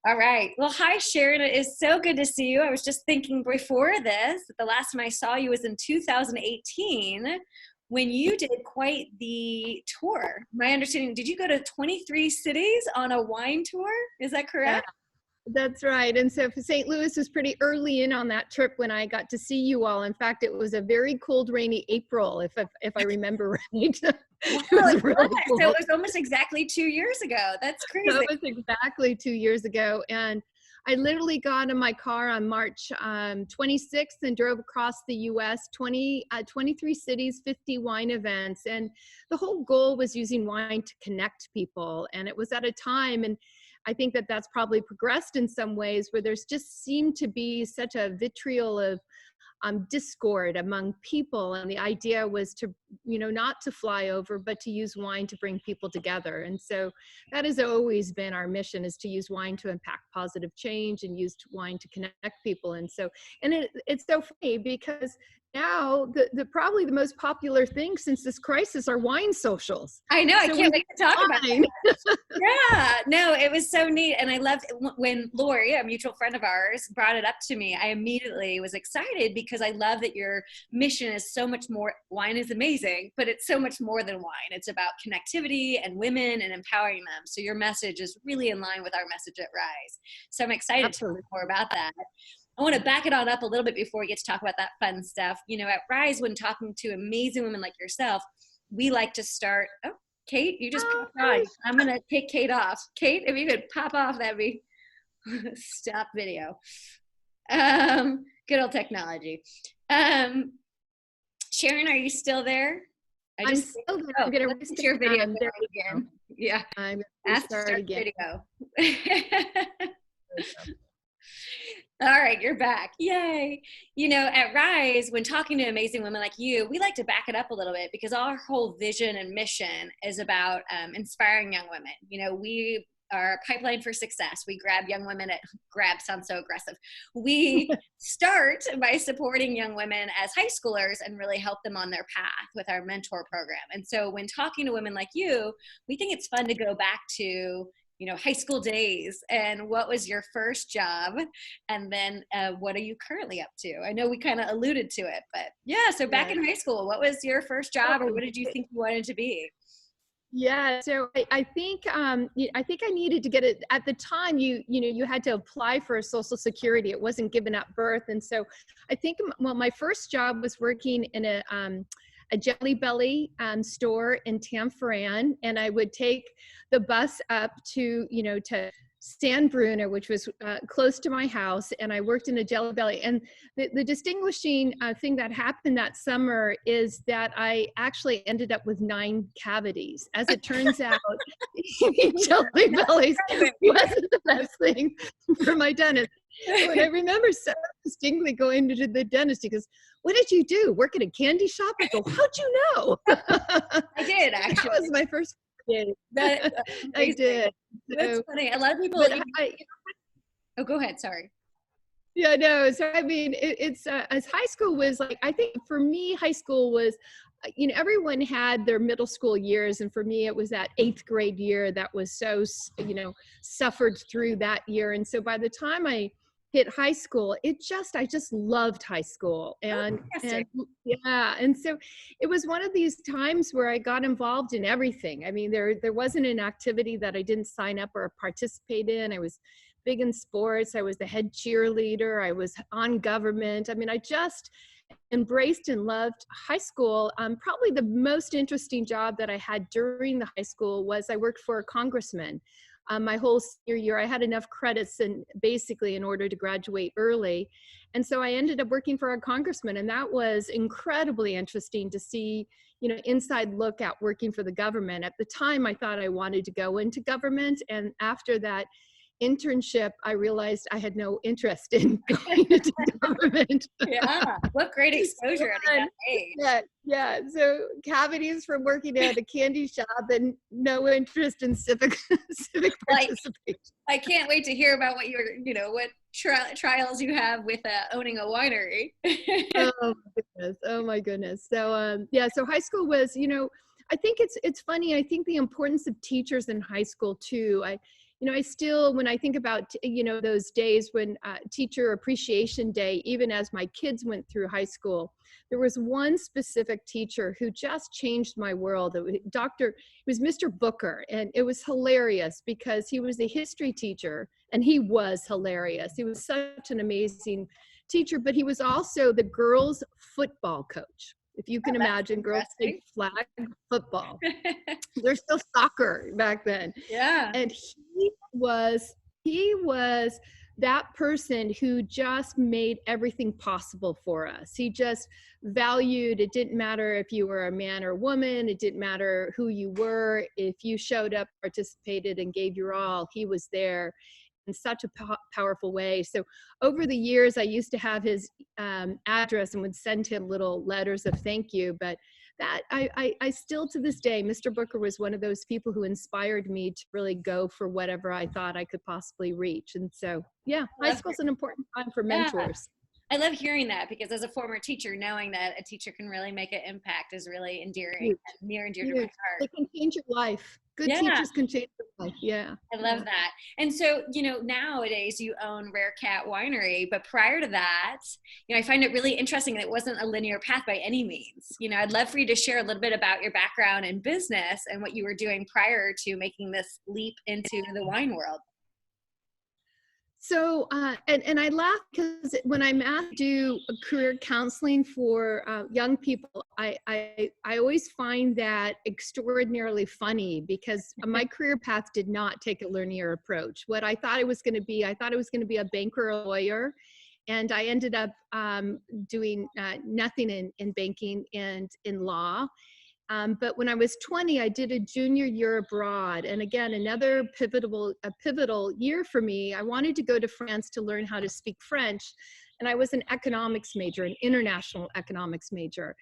All right. Well, hi, Sharon. It is so good to see you. I was just thinking before this, that the last time I saw you was in 2018 when you did quite the tour. My understanding, did you go to 23 cities on a wine tour? Is that Yeah, correct? that's right. And so St. Louis was pretty early in on that trip when I got to see you all. In fact, it was a very cold, rainy April, if I remember right. Wow, It was it was. really So it cold. was almost exactly 2 years ago. That's crazy. That was exactly 2 years ago. And I literally got in my car on March 26th and drove across the US, 23 cities, 50 wine events. And the whole goal was using wine to connect people. And it was at a time, and I think that that's probably progressed in some ways, where there's just seemed to be such a vitriol of discord among people. And the idea was to, not to fly over, but to use wine to bring people together. And so that has always been our mission, is to use wine to impact positive change and use wine to connect people. And so, and it's so funny because now the probably the most popular thing since this crisis are wine socials. I know. I So can't we wait to talk about wine. that. Yeah, no, it was so neat. And I loved when Lori, a mutual friend of ours, brought it up to me. I immediately was excited because I love that your mission is so much more. Wine is amazing, but it's so much more than wine. It's about connectivity and women and empowering them. So your message is really in line with our message at Rise. So I'm excited to Absolutely. talk more about that. I want to back it on up a little bit before we get to talk about that fun stuff. At Rise, when talking to amazing women like yourself, we like to start. Oh, Kate, you just popped on. I'm going to take Kate off. Kate, if you could pop off, that'd be stop video. Good old technology. Sharon, are you still there? I'm still there. Oh, I'm going to listen to your video there again. Yeah. I'm Ask to start start again. video. All right, you're back. Yay. At Rise, when talking to amazing women like you, we like to back it up a little bit because our whole vision and mission is about inspiring young women. We are a pipeline for success. We grab young women grab sounds so aggressive. We start by supporting young women as high schoolers and really help them on their path with our mentor program. And so when talking to women like you, we think it's fun to go back to high school days and what was your first job, and then what are you currently up to? I know we kind of alluded to it, but yeah, so back in high school, what was your first job, or what did you think you wanted to be? Yeah, so I think I needed to get it at the time. You had to apply for Social Security. It wasn't given at birth, and so I think my first job was working in a Jelly Belly store in Tanforan, and I would take the bus up to San Bruno, which was close to my house, and I worked in a Jelly Belly. And the distinguishing thing that happened that summer is that I actually ended up with 9 cavities. As it turns out, Jelly Bellies wasn't the best thing for my dentist. And I remember so distinctly going to the dentist. He goes, "What did you do? Work at a candy shop?" I go, "How'd you know?" I did, actually. That was my first day. I did. That's funny. A lot of people. Oh, go ahead. Sorry. Yeah, no. So I mean, it's as high school was like. I think for me, high school was. Everyone had their middle school years, and for me, it was that 8th grade year that was so suffered through that year. And so by the time I hit high school, I just loved high school. And yeah, and so it was one of these times where I got involved in everything. I mean, there wasn't an activity that I didn't sign up or participate in. I was big in sports. I was the head cheerleader. I was on government. I mean, I just embraced and loved high school. Probably the most interesting job that I had during the high school was I worked for a congressman. My whole senior year, I had enough credits and basically in order to graduate early. And so I ended up working for a congressman, and that was incredibly interesting to see, inside look at working for the government. At the time, I thought I wanted to go into government. And after that internship, I realized I had no interest in going into government. Yeah, what great exposure at a young age. Yeah. So cavities from working at a candy shop and no interest in civic participation. I can't wait to hear about what what trials you have with owning a winery. Oh my goodness. So so high school was, I think it's funny. I think the importance of teachers in high school too. I still, when I think about, those days when teacher appreciation day, even as my kids went through high school, there was one specific teacher who just changed my world. It was Mr. Booker, and it was hilarious because he was a history teacher, and he was hilarious. He was such an amazing teacher, but he was also the girls' football coach. If you can imagine, girls play flag football. There's still soccer back then. Yeah. And he was that person who just made everything possible for us. He just valued, it didn't matter if you were a man or a woman, it didn't matter who you were. If you showed up, participated, and gave your all, he was there in such a powerful way. So over the years, I used to have his address and would send him little letters of thank you. But that I still, to this day, Mr. Booker was one of those people who inspired me to really go for whatever I thought I could possibly reach. And so, yeah, high school's an important time for mentors. I love hearing that, because as a former teacher, knowing that a teacher can really make an impact is really endearing, and near and dear to my heart. They can change your life. Good teachers can change your life. Yeah. I love that. And so, nowadays you own Rarecat Winery, but prior to that, I find it really interesting that it wasn't a linear path by any means. I'd love for you to share a little bit about your background in business and what you were doing prior to making this leap into the wine world. So, and I laugh because when I'm asked to do career counseling for young people, I always find that extraordinarily funny, because my career path did not take a linear approach. What I thought it was going to be, I thought it was going to be a banker or a lawyer, and I ended up doing nothing in banking and in law. But when I was 20, I did a junior year abroad. And again, another pivotal year for me. I wanted to go to France to learn how to speak French. And I was an economics major, an international economics major.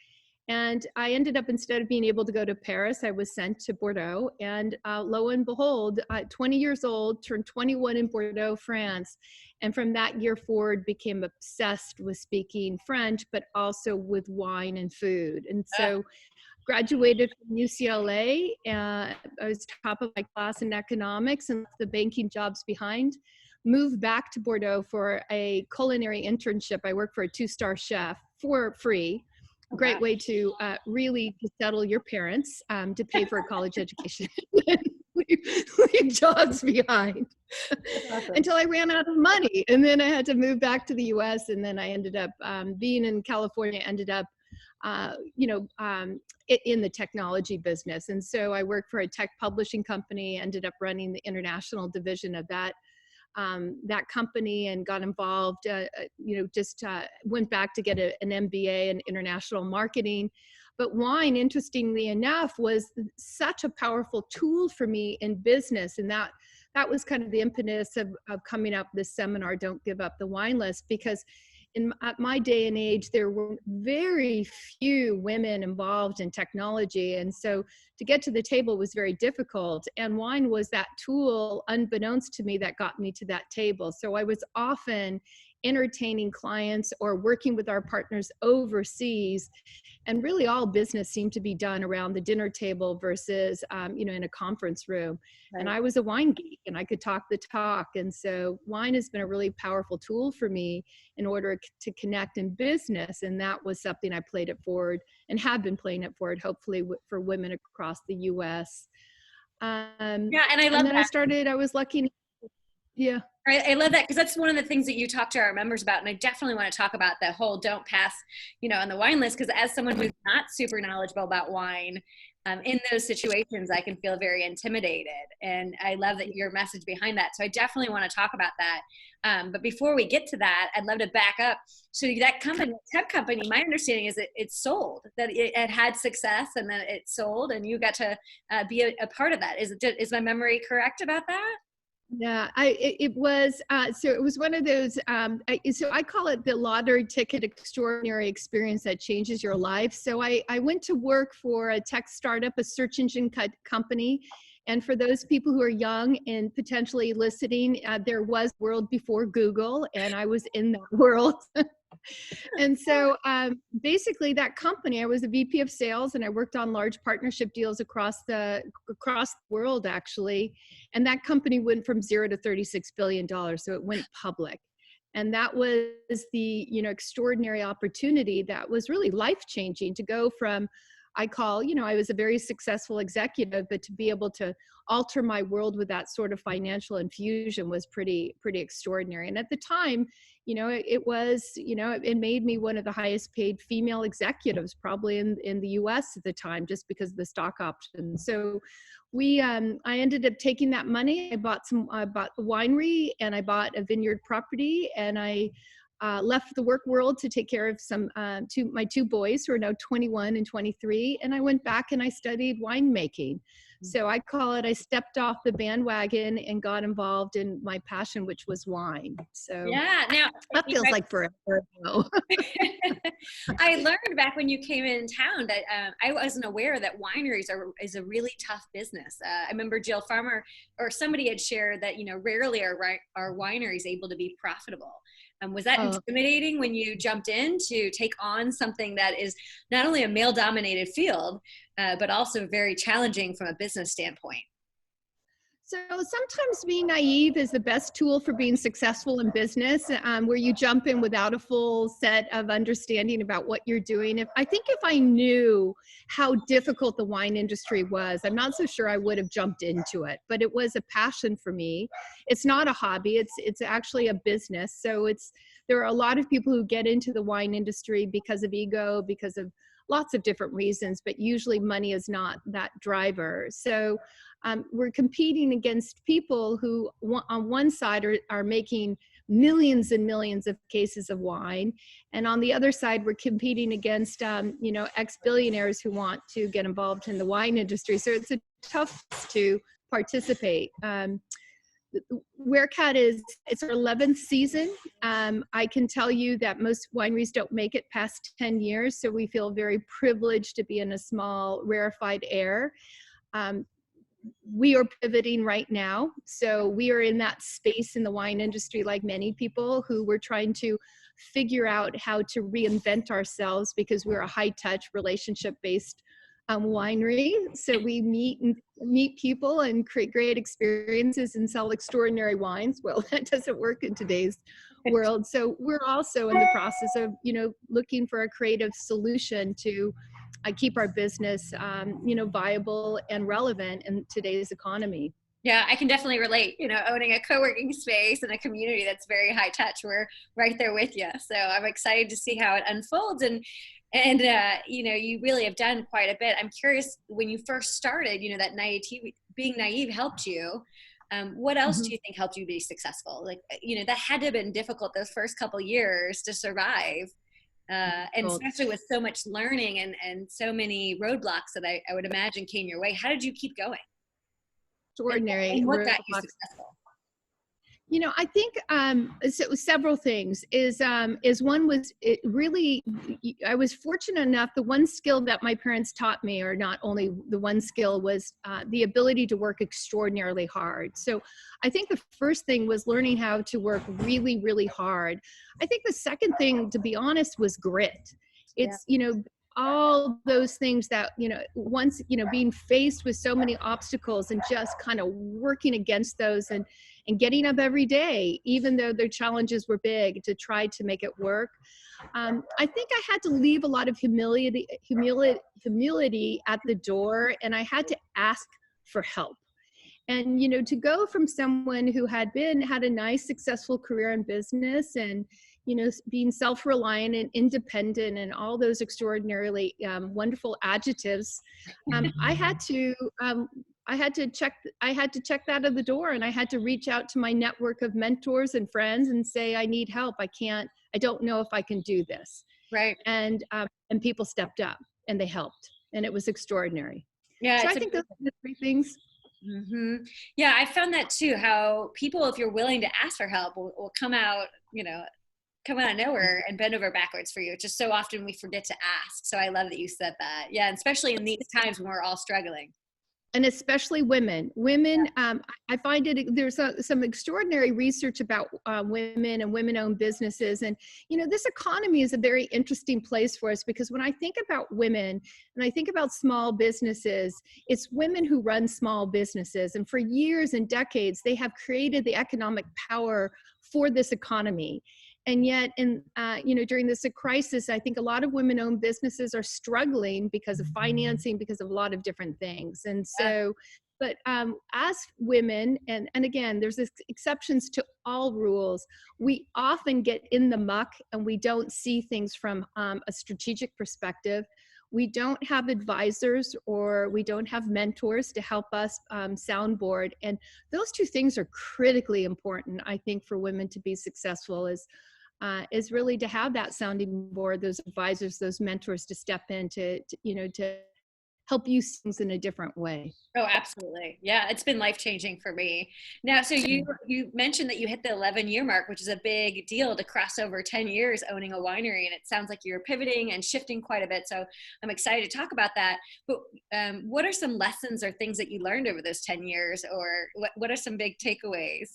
And I ended up, instead of being able to go to Paris, I was sent to Bordeaux. And lo and behold, 20 years old, turned 21 in Bordeaux, France. And from that year forward, became obsessed with speaking French, but also with wine and food. And so graduated from UCLA. I was top of my class in economics and left the banking jobs behind. Moved back to Bordeaux for a culinary internship. I worked for a 2-star chef for free. Great way to really settle your parents, to pay for a college education. leave jobs behind. Awesome. Until I ran out of money. And then I had to move back to the US. And then I ended up being in California, ended up in the technology business. And so I worked for a tech publishing company, ended up running the international division of that company, and got involved, went back to get an MBA in international marketing. But wine, interestingly enough, was such a powerful tool for me in business. And that was kind of the impetus of coming up with this seminar, Don't Give Up the Wine List, because at my day and age, there were very few women involved in technology. And so to get to the table was very difficult. And wine was that tool, unbeknownst to me, that got me to that table. So I was often entertaining clients or working with our partners overseas. And really all business seemed to be done around the dinner table versus, in a conference room. Right. And I was a wine geek and I could talk the talk. And so wine has been a really powerful tool for me in order to connect in business. And that was something I played it forward and have been playing it forward, hopefully for women across the US. And I love that. I was lucky. Yeah. I love that, because that's one of the things that you talk to our members about. And I definitely want to talk about the whole don't pass, on the wine list, because as someone who's not super knowledgeable about wine, in those situations, I can feel very intimidated. And I love that your message behind that. So I definitely want to talk about that. But before we get to that, I'd love to back up. So that company, tech company, my understanding is that it sold, that it had success and that it sold, and you got to be a part of that. Is my memory correct about that? Yeah, it was, so it was one of those, so I call it the lottery ticket extraordinary experience that changes your life. So I went to work for a tech startup, a search engine company. And for those people who are young and potentially listening, there was a world before Google, and I was in that world. And so basically that company, I was a VP of sales and I worked on large partnership deals across the world actually. And that company went from 0 to $36 billion. So it went public. And that was the, extraordinary opportunity that was really life changing to go from, I was a very successful executive, but to be able to alter my world with that sort of financial infusion was pretty extraordinary. And at the time, it was, it made me one of the highest paid female executives probably in the US at the time, just because of the stock options. So I ended up taking that money. I bought a winery and I bought a vineyard property, and I left the work world to take care of my two boys who are now 21 and 23. And I went back and I studied winemaking. So I call it, I stepped off the bandwagon and got involved in my passion, which was wine. So Yeah, now that feels like forever ago. I learned back when you came in town that I wasn't aware that wineries is a really tough business. I remember Jill Farmer or somebody had shared that, rarely are wineries able to be profitable. Was that intimidating when you jumped in to take on something that is not only a male-dominated field, but also very challenging from a business standpoint? So sometimes being naive is the best tool for being successful in business, where you jump in without a full set of understanding about what you're doing. If I knew how difficult the wine industry was, I'm not so sure I would have jumped into it. But it was a passion for me. It's not a hobby. It's actually a business. So there are a lot of people who get into the wine industry because of ego, because of lots of different reasons, but usually money is not that driver. So we're competing against people who on one side are making millions and millions of cases of wine. And on the other side, we're competing against, ex-billionaires who want to get involved in the wine industry. So it's a tough to participate. Rarecat it's our 11th season. I can tell you that most wineries don't make it past 10 years. So we feel very privileged to be in a small rarefied air. We are pivoting right now. So we are in that space in the wine industry, like many people who we're trying to figure out how to reinvent ourselves, because we're a high-touch, relationship-based winery. So we meet people and create great experiences and sell extraordinary wines. Well, that doesn't work in today's world. So we're also in the process of, looking for a creative solution to keep our business, viable and relevant in today's economy. Yeah, I can definitely relate, owning a co-working space and a community that's very high touch. We're right there with you. So I'm excited to see how it unfolds. And you really have done quite a bit. I'm curious, when you first started, that naivety, being naive helped you. What else do you think helped you be successful? Like, that had to have been difficult those first couple years to survive. And especially with so much learning and so many roadblocks that I would imagine came your way. How did you keep going? Extraordinary. And what got you successful? I think several things is one was it really, I was fortunate enough, the one skill that my parents taught me, or not only the one skill, was the ability to work extraordinarily hard. So I think the first thing was learning how to work really, really hard. I think the second thing, to be honest, was grit. It's, all those things that, once, being faced with so many obstacles and just kind of working against those and getting up every day, even though their challenges were big, to try to make it work. I think I had to leave a lot of humility at the door, and I had to ask for help. And, to go from someone who had a nice, successful career in business and, being self-reliant and independent and all those extraordinarily wonderful adjectives, I had to check that out of the door, and I had to reach out to my network of mentors and friends and say, I need help. I don't know if I can do this. Right. And people stepped up and they helped, and it was extraordinary. Yeah. So I think those are the three things. Mm-hmm. Yeah, I found that too, how people, if you're willing to ask for help, will come out of nowhere and bend over backwards for you. It's just so often we forget to ask. So I love that you said that. Yeah, and especially in these times when we're all struggling. And especially women. Women, I find there's some extraordinary research about women and women-owned businesses. And, this economy is a very interesting place for us, because when I think about women and I think about small businesses, it's women who run small businesses. And for years and decades, they have created the economic power for this economy. And yet, during this crisis, I think a lot of women-owned businesses are struggling because of financing, because of a lot of different things. And so, but as women, and again, there's exceptions to all rules, we often get in the muck and we don't see things from a strategic perspective. We don't have advisors, or we don't have mentors to help us soundboard. And those two things are critically important, I think, for women to be successful, is really to have that sounding board, those advisors, those mentors to step in to help you see things in a different way. Oh, absolutely. Yeah, it's been life-changing for me. Now, so you mentioned that you hit the 11-year mark, which is a big deal to cross over 10 years owning a winery, and it sounds like you're pivoting and shifting quite a bit. So I'm excited to talk about that. But what are some lessons or things that you learned over those 10 years, or what are some big takeaways?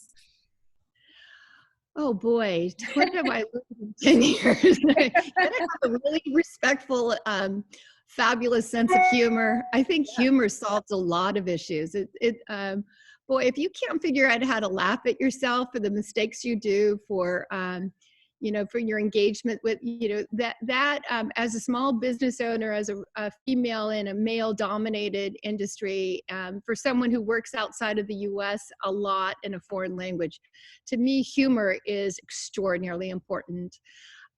Oh boy, what have I learned in 10 years? I have a really respectful, fabulous sense of humor. I think humor solves a lot of issues. Boy, if you can't figure out how to laugh at yourself for the mistakes you do, for your engagement with, as a small business owner, as a female in a male-dominated industry, for someone who works outside of the U.S. a lot in a foreign language, to me, humor is extraordinarily important.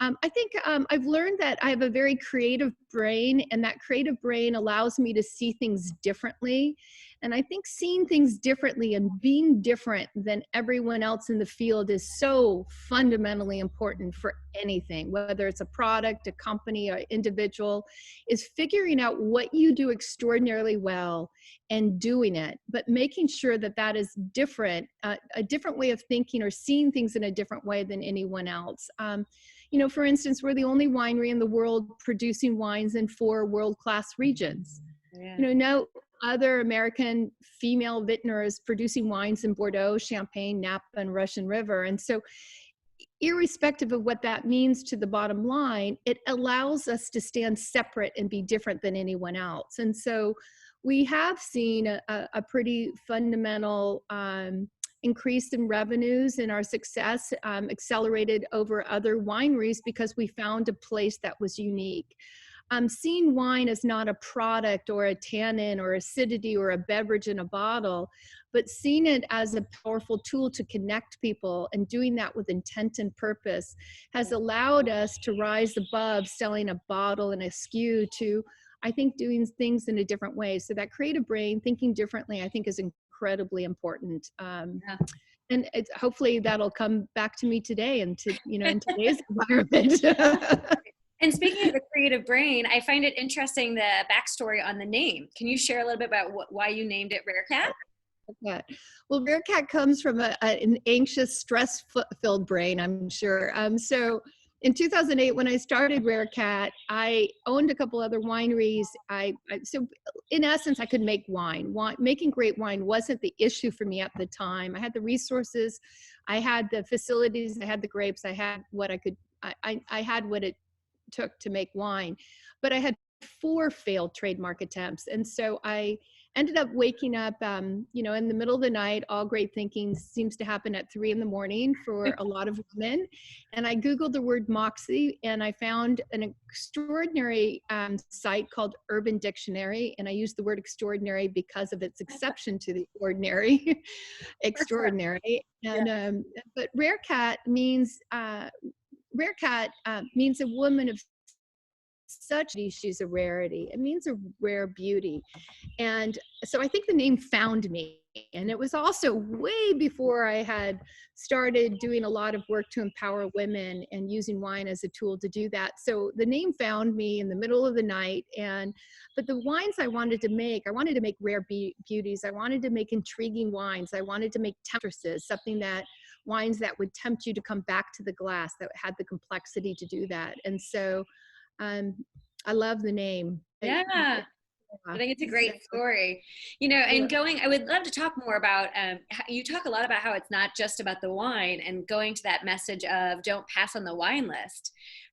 I think I've learned that I have a very creative brain, and that creative brain allows me to see things differently. And I think seeing things differently and being different than everyone else in the field is so fundamentally important for anything, whether it's a product, a company, or individual, is figuring out what you do extraordinarily well and doing it, but making sure that that is different, a different way of thinking or seeing things in a different way than anyone else. For instance, we're the only winery in the world producing wines in 4 world-class regions. Yeah. No other American female vintner is producing wines in Bordeaux, Champagne, Napa, and Russian River. And so, irrespective of what that means to the bottom line, it allows us to stand separate and be different than anyone else. And so we have seen a pretty fundamental increase in revenues, and our success accelerated over other wineries because we found a place that was unique. Seeing wine as not a product or a tannin or acidity or a beverage in a bottle, but seeing it as a powerful tool to connect people, and doing that with intent and purpose, has allowed us to rise above selling a bottle and a SKU to, I think, doing things in a different way. So that creative brain, thinking differently, I think is incredibly important. And hopefully that'll come back to me today and in today's environment. And speaking of the creative brain, I find it interesting, the backstory on the name. Can you share a little bit about why you named it Rarecat? Yeah. Well, Rarecat comes from an anxious, stress-filled brain, I'm sure. So in 2008, when I started Rarecat, I owned a couple other wineries. So in essence, I could make wine. Making great wine wasn't the issue for me at the time. I had the resources, I had the facilities, I had the grapes, I had what I could, I had what it took to make wine, but I had 4 failed trademark attempts. And so I ended up waking up, in the middle of the night. All great thinking seems to happen at 3 a.m. for a lot of women. And I Googled the word moxie, and I found an extraordinary site called Urban Dictionary. And I used the word extraordinary because of its exception to the ordinary, extraordinary. And, but Rarecat means, means a woman of such, she's a rarity. It means a rare beauty. And so I think the name found me. And it was also way before I had started doing a lot of work to empower women and using wine as a tool to do that. So the name found me in the middle of the night. But the wines I wanted to make rare beauties. I wanted to make intriguing wines. I wanted to make temptresses, wines that would tempt you to come back to the glass, that had the complexity to do that. And so I love the name. Yeah. I think it's a great story, and I would love to talk more about, you talk a lot about how it's not just about the wine and going to that message of don't pass on the wine list.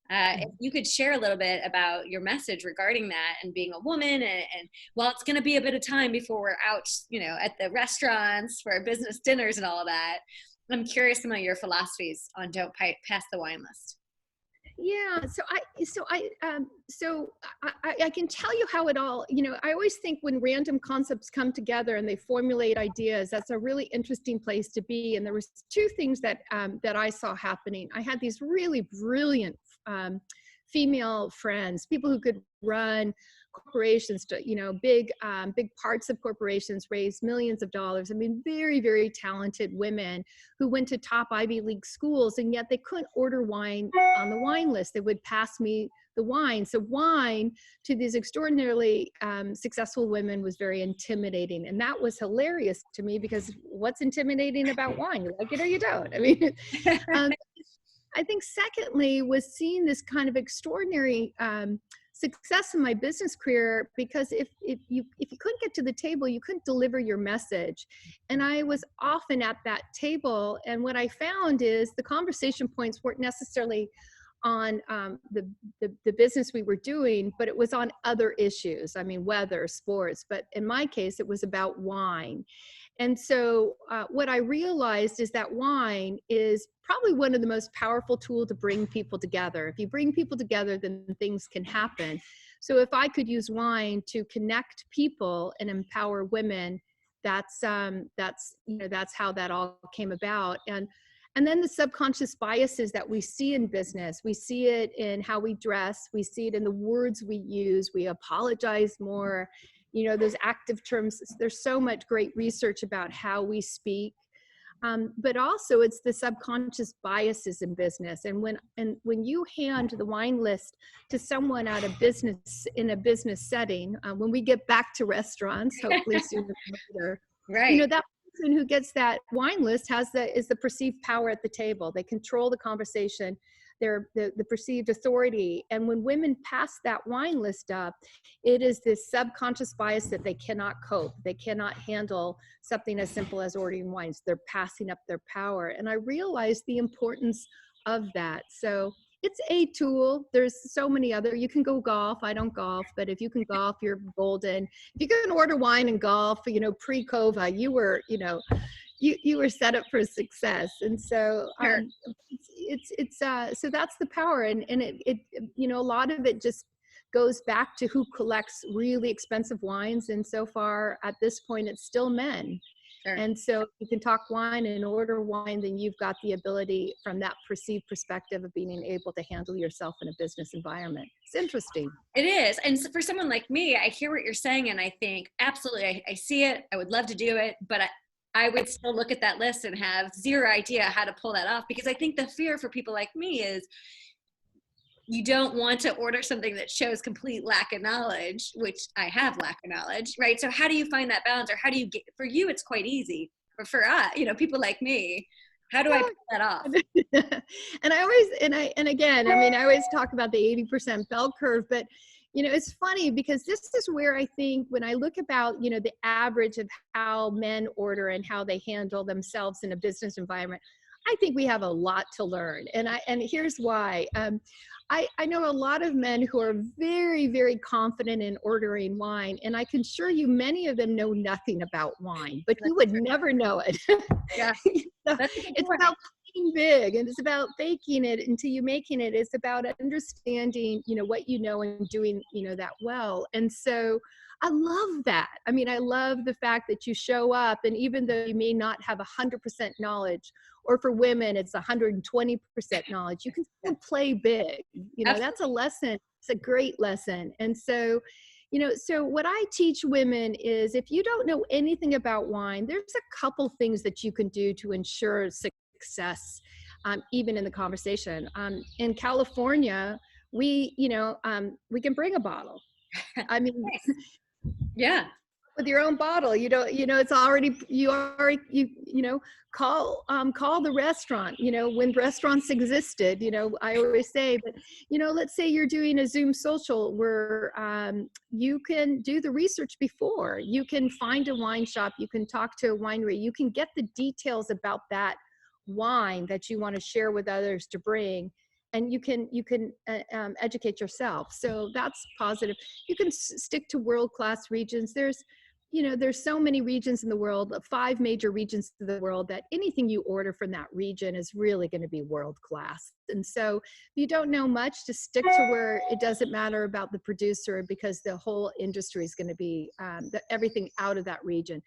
If you could share a little bit about your message regarding that and being a woman, and while it's going to be a bit of time before we're out, at the restaurants for our business dinners and all of that, I'm curious some of your philosophies on don't pass the wine list. Yeah, I can tell you how it all, I always think when random concepts come together and they formulate ideas, that's a really interesting place to be. And there was two things that I saw happening. I had these really brilliant female friends, people who could run corporations, big parts of corporations, raise millions of dollars. I mean, very, very talented women who went to top Ivy League schools, and yet they couldn't order wine on the wine list. They would pass me the wine. So wine to these extraordinarily successful women was very intimidating. And that was hilarious to me, because what's intimidating about wine? You like it or you don't. I mean, I think secondly was seeing this kind of extraordinary success in my business career, because if you couldn't get to the table, you couldn't deliver your message. And I was often at that table, and what I found is the conversation points weren't necessarily on the business we were doing, but it was on other issues. I mean, weather, sports, but in my case, it was about wine. And so what I realized is that wine is probably one of the most powerful tools to bring people together. If you bring people together, then things can happen. So if I could use wine to connect people and empower women, that's how that all came about. And then the subconscious biases that we see in business, we see it in how we dress, we see it in the words we use, we apologize more, those active terms. There's so much great research about how we speak. But also it's the subconscious biases in business. And when you hand the wine list to someone out of business, in a business setting, when we get back to restaurants, hopefully sooner or later, right. That person who gets that wine list is the perceived power at the table. They control the conversation. They're the perceived authority. And when women pass that wine list up, it is this subconscious bias that they cannot cope. They cannot handle something as simple as ordering wines. They're passing up their power. And I realized the importance of that. So it's a tool. There's so many other. You can go golf. I don't golf, but if you can golf, you're golden. If you can order wine and golf, pre-COVID, you were set up for success. And so so that's the power. And it a lot of it just goes back to who collects really expensive wines. And so far at this point, it's still men. Sure. And so if you can talk wine and order wine, then you've got the ability from that perceived perspective of being able to handle yourself in a business environment. It's interesting. It is. And so for someone like me, I hear what you're saying, and I think, absolutely, I see it. I would love to do it, but I would still look at that list and have zero idea how to pull that off, because I think the fear for people like me is you don't want to order something that shows complete lack of knowledge, which I have lack of knowledge, right? So how do you find that balance, or how do you get, for you, it's quite easy, but for us, people like me, how do I pull that off? And I always talk about the 80% bell curve, but it's funny because this is where I think when I look about, the average of how men order and how they handle themselves in a business environment, I think we have a lot to learn. And here's why. I know a lot of men who are very, very confident in ordering wine, and I can assure you many of them know nothing about wine, but you would never know it. Yeah. It's about playing big, and it's about faking it until you making it. It's about understanding, what you know and doing, that well. And so I love that. I mean, I love the fact that you show up, and even though you may not have 100% knowledge, or for women, it's 120% knowledge, you can still play big. That's a lesson. It's a great lesson. And so, so what I teach women is if you don't know anything about wine, there's a couple things that you can do to ensure success, even in the conversation. In California, we can bring a bottle. I mean, yeah. with your own bottle. You don't, it's already, call the restaurant, when restaurants existed, I always say, but, let's say you're doing a Zoom social where you can do the research before. You can find a wine shop, you can talk to a winery, you can get the details about that wine that you want to share with others to bring, and you can educate yourself. So that's positive. You can stick to world-class regions. There's so many regions in the world, 5 major regions in the world, that anything you order from that region is really going to be world-class. And so if you don't know much, just stick to where it doesn't matter about the producer, because the whole industry is going to be everything out of that region.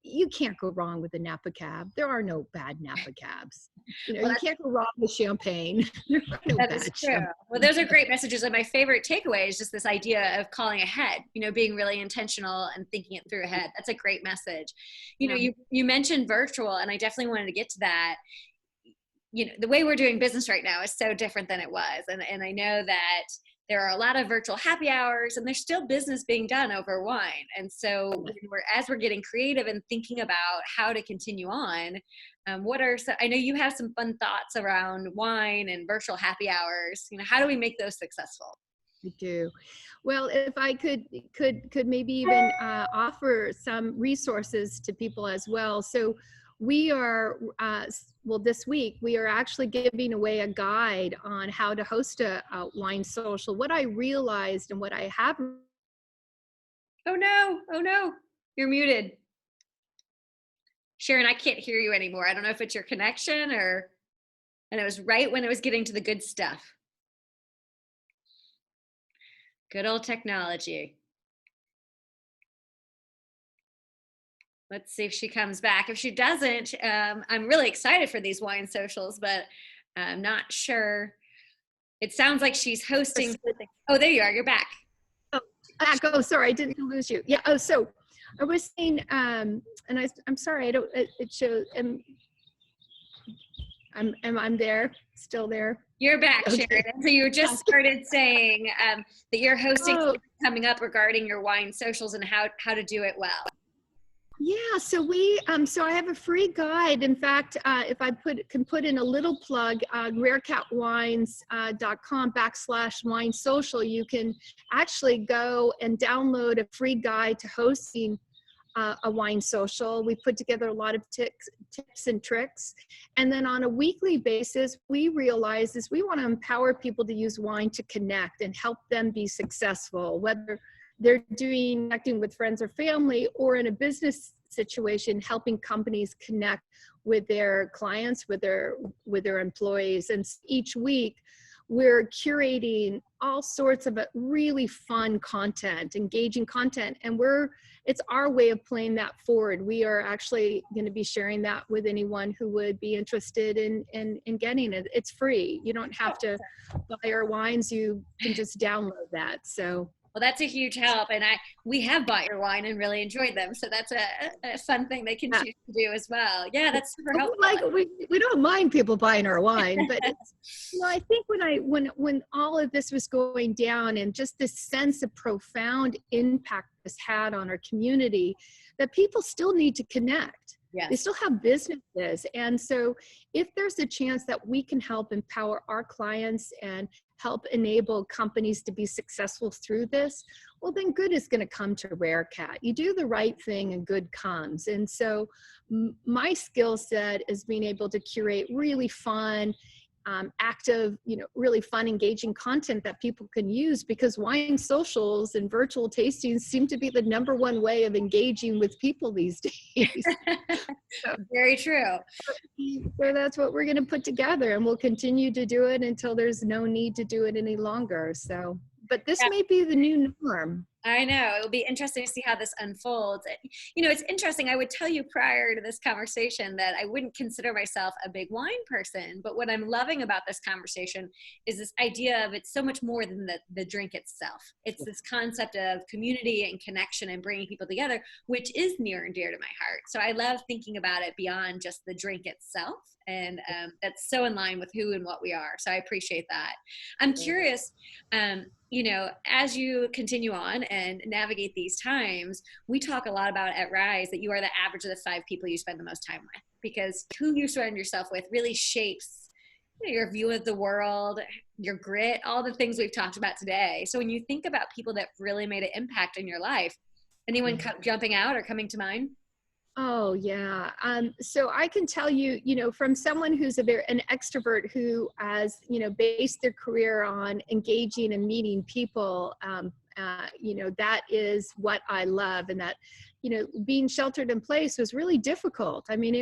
You can't go wrong with a Napa cab. There are no bad Napa cabs. Well, you can't go wrong with champagne. There are no that bad is true. champagne. Well, those are great messages. And my favorite takeaway is just this idea of calling ahead, being really intentional and thinking it through ahead. That's a great message. You mentioned virtual, and I definitely wanted to get to that. The way we're doing business right now is so different than it was. And I know that there are a lot of virtual happy hours, and there's still business being done over wine. And so as we're getting creative and thinking about how to continue on, I know you have some fun thoughts around wine and virtual happy hours. How do we make those successful? I do. Well, if I could maybe even offer some resources to people as well. So we are, this week, we are actually giving away a guide on how to host a wine social. What I realized and what I have. Oh no, you're muted. Sharon, I can't hear you anymore. I don't know if it's your connection and it was right when it was getting to the good stuff. Good old technology. Let's see if she comes back. If she doesn't, I'm really excited for these wine socials, but I'm not sure. It sounds like she's hosting something. Oh, there you are. You're back. Oh, sorry, I didn't lose you. Yeah. Oh, so I was saying, and I'm sorry, it shows, I'm there, still there. You're back, Okay. Sharon. So you just started saying that you're hosting something coming up regarding your wine socials and how to do it well. Yeah, so so I have a free guide. In fact, if I can put in a little plug, rarecatwines.com/wine social, you can actually go and download a free guide to hosting a wine social. We put together a lot of tips and tricks. And then on a weekly basis, we realize is we want to empower people to use wine to connect and help them be successful, whether they're connecting with friends or family, or in a business situation, helping companies connect with their clients, with their employees. And each week, we're curating all sorts of really fun content, engaging content, and it's our way of playing that forward. We are actually going to be sharing that with anyone who would be interested in getting it. It's free. You don't have to buy our wines. You can just download that. So. Well, that's a huge help, and we have bought your wine and really enjoyed them. So that's a fun thing they can choose to do as well. Yeah, that's super helpful. We don't mind people buying our wine, but I think when all of this was going down, and just this sense of profound impact this had on our community, that people still need to connect. Yes. They still have businesses, and so if there's a chance that we can help empower our clients and help enable companies to be successful through this, well, then good is going to come to Rarecat. You do the right thing and good comes. And so my skill set is being able to curate really fun, active, really fun, engaging content that people can use, because wine socials and virtual tastings seem to be the #1 way of engaging with people these days. Very true. So that's what we're going to put together, and we'll continue to do it until there's no need to do it any longer. So, but this may be the new norm. I know. It'll be interesting to see how this unfolds. It's interesting. I would tell you prior to this conversation that I wouldn't consider myself a big wine person, but what I'm loving about this conversation is this idea of it's so much more than the drink itself. It's this concept of community and connection and bringing people together, which is near and dear to my heart. So I love thinking about it beyond just the drink itself. And that's so in line with who and what we are. So I appreciate that. I'm curious, as you continue on and navigate these times, we talk a lot about at Rise that you are the average of the 5 people you spend the most time with, because who you surround yourself with really shapes your view of the world, your grit, all the things we've talked about today. So when you think about people that really made an impact in your life, anyone jumping out or coming to mind? Oh yeah. So I can tell you, from someone who's an extrovert who has, based their career on engaging and meeting people, that is what I love. And that, being sheltered in place was really difficult. I mean,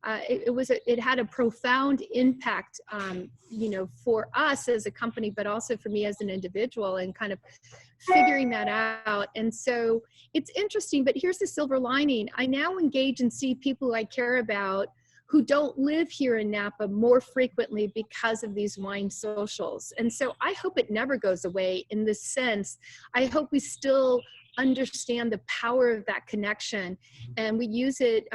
it had a profound impact, for us as a company, but also for me as an individual, and kind of figuring that out. And so it's interesting, but here's the silver lining. I now engage and see people I care about who don't live here in Napa more frequently because of these wine socials. And so I hope it never goes away in this sense. I hope we still understand the power of that connection, and we use it.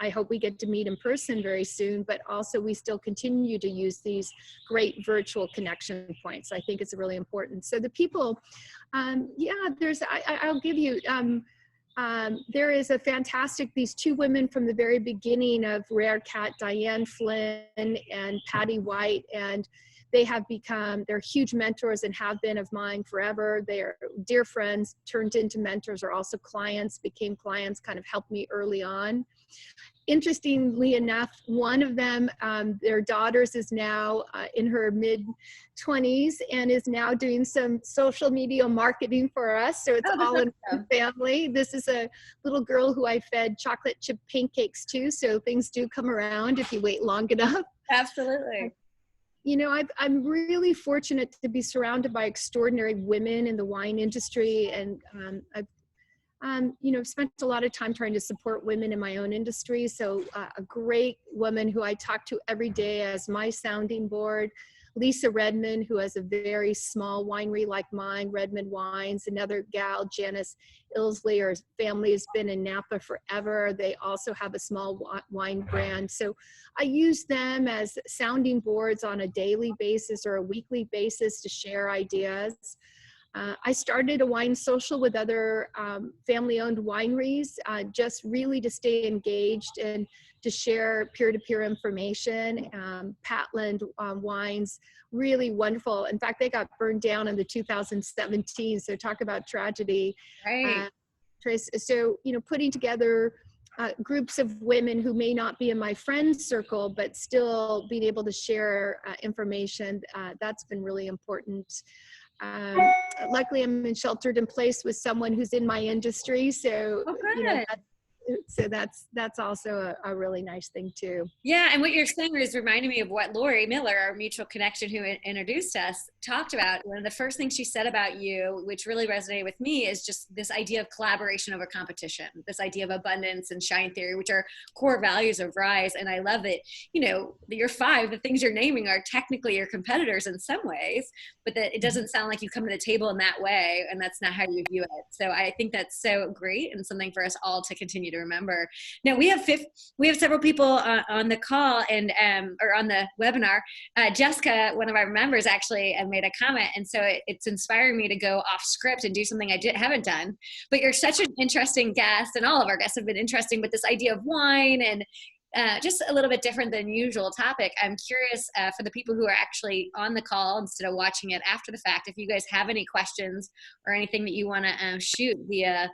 I hope we get to meet in person very soon, but also we still continue to use these great virtual connection points. I think it's really important. So the people, I'll give you, there is a fantastic, these 2 women from the very beginning of Rarecat, Diane Flynn and Patty White, and they're huge mentors and have been of mine forever. They're dear friends, turned into mentors, or also became clients, kind of helped me early on. Interestingly enough, one of them, their daughters is now in her mid-20s and is now doing some social media marketing for us. So it's all in one family. This is a little girl who I fed chocolate chip pancakes to. So things do come around if you wait long enough. Absolutely. I'm really fortunate to be surrounded by extraordinary women in the wine industry, and I've spent a lot of time trying to support women in my own industry. So a great woman who I talk to every day as my sounding board, Lisa Redmond, who has a very small winery like mine, Redmond Wines. Another gal, Janice Ilsley, her family has been in Napa forever. They also have a small wine brand. So I use them as sounding boards on a daily basis or a weekly basis to share ideas. I started a wine social with other family-owned wineries, just really to stay engaged and to share peer-to-peer information. Patland Wines, really wonderful. In fact, they got burned down in the 2017, so talk about tragedy. Right. So, putting together groups of women who may not be in my friends circle, but still being able to share information, that's been really important. Luckily, I'm sheltered in place with someone who's in my industry, so that's also a really nice thing too. Yeah, and what you're saying is reminding me of what Lori Miller, our mutual connection who introduced us, talked about. One of the first things she said about you, which really resonated with me, is just this idea of collaboration over competition, this idea of abundance and shine theory, which are core values of Rise. And I love that, your 5, the things you're naming are technically your competitors in some ways, but that it doesn't sound like you come to the table in that way, and that's not how you view it. So I think that's so great and something for us all to continue to remember. Now we have several people on the call and or on the webinar. Jessica, one of our members, actually made a comment, and so it's inspiring me to go off script and do something I haven't done. But you're such an interesting guest, and all of our guests have been interesting. But this idea of wine and just a little bit different than usual topic. I'm curious for the people who are actually on the call instead of watching it after the fact, if you guys have any questions or anything that you want to shoot via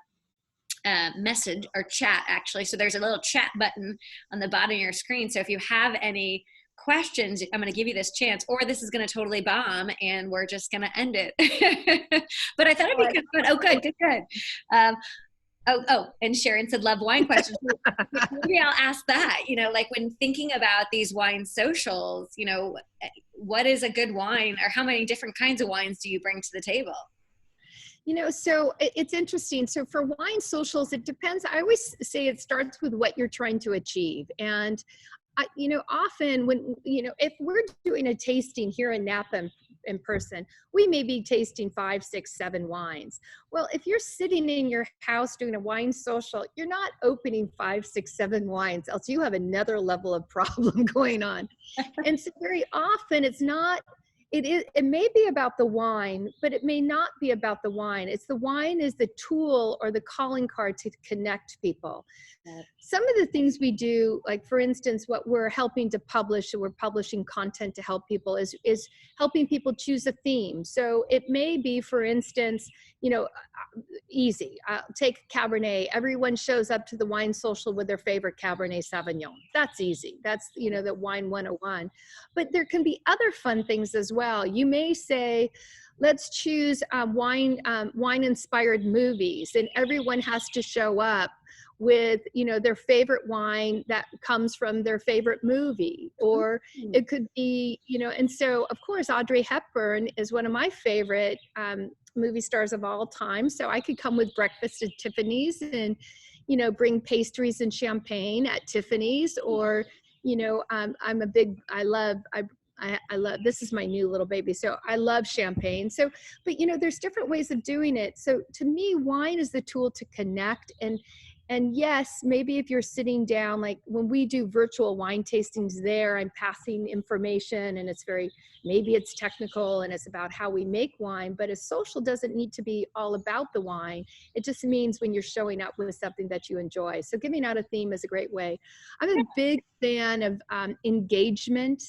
message or chat, actually. So there's a little chat button on the bottom of your screen. So if you have any questions, I'm going to give you this chance, or this is going to totally bomb and we're just going to end it. But I thought it'd be good. Oh, good. And Sharon said, love wine questions. Maybe I'll ask that, like when thinking about these wine socials, what is a good wine, or how many different kinds of wines do you bring to the table? So it's interesting. So for wine socials, it depends. I always say it starts with what you're trying to achieve. And, often when, if we're doing a tasting here in Napa in person, we may be tasting 5, 6, 7 wines. Well, if you're sitting in your house doing a wine social, you're not opening 5, 6, 7 wines, else you have another level of problem going on. And so very often it's not it may be about the wine, but it may not be about the wine. It's the wine is the tool or the calling card to connect people. Some of the things we do, like for instance, what we're helping to publish, we're publishing content to help people is helping people choose a theme. So it may be, for instance, easy. Take Cabernet. Everyone shows up to the wine social with their favorite Cabernet Sauvignon. That's easy. That's, the wine 101. But there can be other fun things as well. You may say, let's choose wine-inspired movies, and everyone has to show up with their favorite wine that comes from their favorite movie. Or it could be and so of course Audrey Hepburn is one of my favorite movie stars of all time, so I could come with breakfast at Tiffany's and bring pastries and champagne at Tiffany's. Or I love, this is my new little baby, so I love champagne. So, but there's different ways of doing it. So to me, wine is the tool to connect. And yes, maybe if you're sitting down, like when we do virtual wine tastings there, I'm passing information, and maybe it's technical and it's about how we make wine, but a social doesn't need to be all about the wine. It just means when you're showing up with something that you enjoy. So giving out a theme is a great way. I'm a big fan of engagement.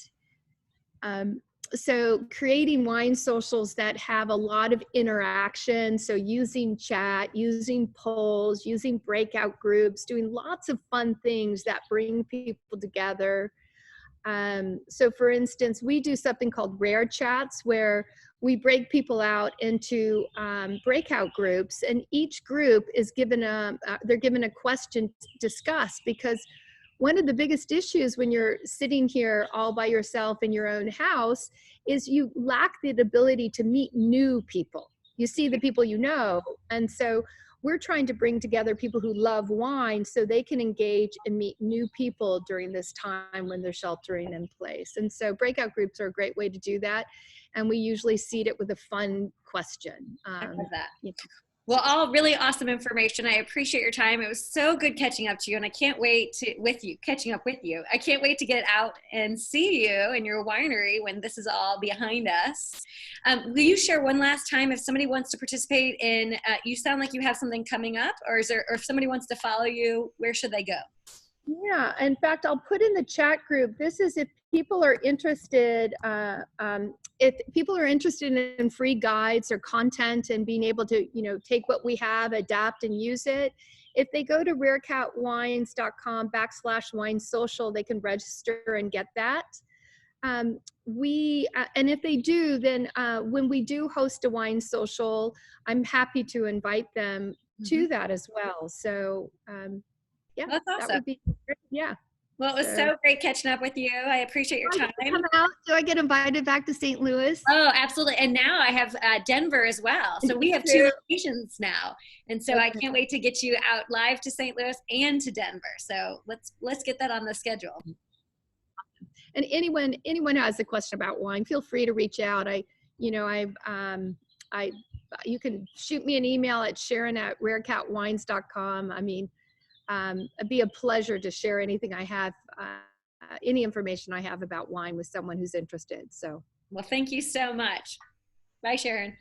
So creating wine socials that have a lot of interaction. So using chat, using polls, using breakout groups, doing lots of fun things that bring people together. So for instance, we do something called rare chats, where we break people out into breakout groups, and each group is given they're given a question to discuss. Because one of the biggest issues when you're sitting here all by yourself in your own house is you lack the ability to meet new people. You see the people and so we're trying to bring together people who love wine so they can engage and meet new people during this time when they're sheltering in place. And so breakout groups are a great way to do that. And we usually seed it with a fun question. I love that. Well, all really awesome information. I appreciate your time. It was so good catching up to you, and I can't wait catching up with you. I can't wait to get out and see you in your winery when this is all behind us. Will you share one last time if somebody wants to participate in, you sound like you have something coming up, or if somebody wants to follow you, where should they go? Yeah, in fact, I'll put in the chat group. This is if people are interested, in free guides or content and being able to, take what we have, adapt and use it. If they go to rarecatwines.com/wine social, they can register and get that. And if they do, then when we do host a wine social, I'm happy to invite them to that as well. So, yeah, that's awesome. That would be great. Yeah. Well, it was so great catching up with you. I appreciate your time. Come out. Do I get invited back to St. Louis? Oh, absolutely. And now I have Denver as well. So we have 2 locations now. And so I can't wait to get you out live to St. Louis and to Denver. So let's get that on the schedule. And anyone who has a question about wine, feel free to reach out. You can shoot me an email at sharon@rarecatwines.com. I mean, it'd be a pleasure to share anything I have, any information I have about wine with someone who's interested. So, well, thank you so much. Bye, Sharon.